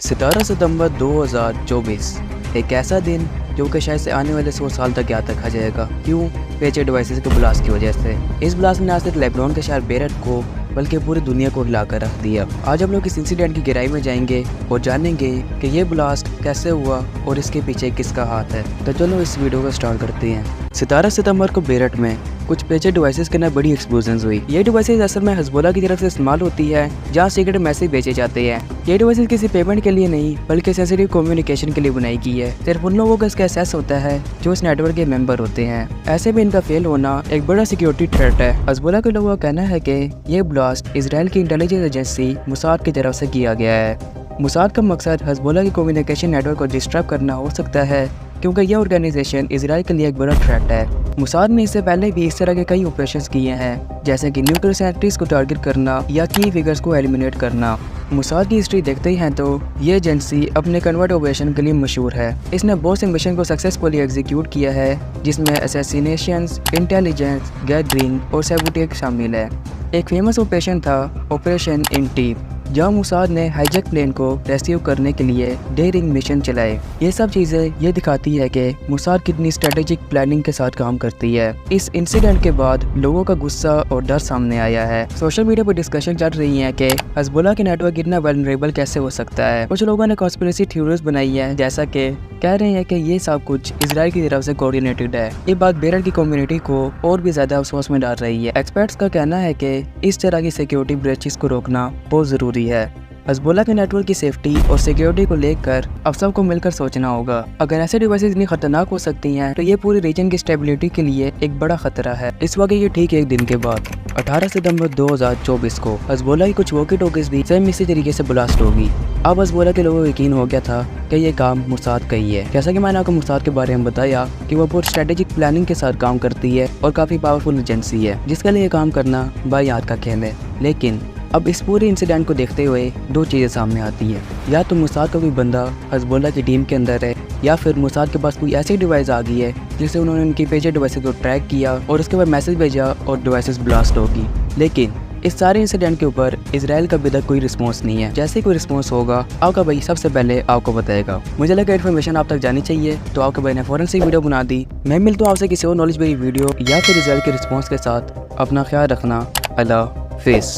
17 सितंबर 2024 एक ऐसा दिन जो कि शायद से आने वाले 100 साल तक याद रखा जाएगा। क्यों? पेचर डिवाइसेस के ब्लास्ट की वजह से। इस ब्लास्ट ने ना सिर्फ लेबनान के शहर बेरट को बल्कि पूरी दुनिया को हिला कर रख दिया। आज हम लोग इस इंसिडेंट की गहराई में जाएंगे और जानेंगे कि ये ब्लास्ट कैसे हुआ और इसके पीछे किसका हाथ है। तो चलो इस वीडियो को स्टार्ट करते हैं। 17 सितंबर को बेरट में कुछ पेचर डिवाइसेस के ना बड़ी एक्सप्लोजन हुई। ये डिवाइसेस असल में हिजबुल्लाह की तरफ से इस्तेमाल होती है, जहाँ सीक्रेट मैसेज भेजे जाते हैं। ये डिवाइसेस किसी पेमेंट के लिए नहीं बल्कि सेंसिटिव कम्युनिकेशन के लिए बनाई गई है। सिर्फ उन लोगों को इसका एहसास होता है जो इस नेटवर्क के मेंबर होते हैं। ऐसे में इनका फेल होना एक बड़ा सिक्योरिटी थ्रेट है। हिजबुल्लाह के लोगों का कहना है कि ये ब्लास्ट इजराइल की इंटेलिजेंस एजेंसी मुसाद की तरफ से किया गया है। मुसाद का मकसद हिजबुल्लाह की कम्युनिकेशन नेटवर्क को डिस्टर्ब करना हो सकता है, क्योंकि यह ऑर्गेनाइजेशन इजराइल के लिए एक बड़ा थ्रेट है। मुसाद ने इससे पहले भी इस तरह के कई ऑपरेशंस किए हैं, जैसे कि न्यूक्लियर साइंटिस्ट को टारगेट करना या की फिगर्स को एलिमिनेट करना। मुसाद की हिस्ट्री देखते ही हैं तो ये एजेंसी अपने कन्वर्ट ऑपरेशन के लिए मशहूर है। इसने बहुत से मिशन को सक्सेसफुली एग्जीक्यूट किया है, जिसमें असैसिनेशंस, इंटेलिजेंस गैदरिंग और सैबोटेज शामिल है। एक फेमस ऑपरेशन था ऑपरेशन इंटीप, जहाँ मुसाद ने हाईजैक प्लेन को रेस्क्यू करने के लिए डेयरिंग मिशन चलाए। ये सब चीज़ें ये दिखाती है कि मुसाद कितनी स्ट्रेटेजिक प्लानिंग के साथ काम करती है। इस इंसिडेंट के बाद लोगों का गुस्सा और डर सामने आया है। सोशल मीडिया पर डिस्कशन चल रही है कि हिजबुल्लाह के नेटवर्क इतना वल्नरेबल कैसे हो सकता है। कुछ लोगों ने कॉन्स्पिरेसी थ्योरीज बनाई है, जैसा कि कह रहे हैं कि ये सब कुछ इजराइल की तरफ से कोऑर्डिनेटेड है। ये बात बेरट की कम्युनिटी को और भी ज्यादा अफसोस में डाल रही है। एक्सपर्ट्स का कहना है कि इस तरह की सिक्योरिटी ब्रेचेस को रोकना बहुत जरूरी है। हिजबुल्लाह के नेटवर्क की सेफ्टी और सिक्योरिटी को लेकर अब सबको मिलकर सोचना होगा। अगर ऐसे डिवाइसेस इतनी खतरनाक हो सकती हैं तो ये पूरे रीजन की स्टेबिलिटी के लिए एक बड़ा खतरा है। इस वक्त ये ठीक एक दिन के बाद 18 सितंबर 2024 को हिजबुल्लाह की कुछ वॉकी टॉकीज भी सेम इसी तरीके से ब्लास्ट होगी। अब हिजबुल्लाह के लोगों को यकीन हो गया था कि ये काम मुसाद का ही है। जैसा कि मैंने आपको मुसाद के बारे में बताया कि वो बहुत स्ट्रेटेजिक प्लानिंग के साथ काम करती है और काफ़ी पावरफुल एजेंसी है, जिसके लिए काम करना बाई याद का खेल है। लेकिन अब इस पूरे इंसिडेंट को देखते हुए दो चीज़ें सामने आती है। या तो मुसाद का कोई बंदा हिजबुल्लाह की टीम के अंदर है, या फिर मुसाद के पास कोई ऐसी डिवाइस आ गई है जिससे उन्होंने उनकी पेचर डिवाइसेस को ट्रैक किया और उसके बाद मैसेज भेजा और डिवाइसेस ब्लास्ट होगी। लेकिन इस सारे इंसिडेंट के ऊपर इजराइल का अभी तक कोई रिस्पॉन्स नहीं है। जैसे कोई रिस्पॉन्स होगा आपका भाई सबसे पहले आपको बताएगा। मुझे लगा इन्फॉर्मेशन आप तक जानी चाहिए, तो आपके भाई ने फौरन से वीडियो बना दी। मैं मिलता हूँ आपसे किसी और नॉलेज भरी वीडियो या फिर इजराइल के रिस्पॉन्स के साथ। अपना ख्याल रखना। अल्लाह हाफिज़।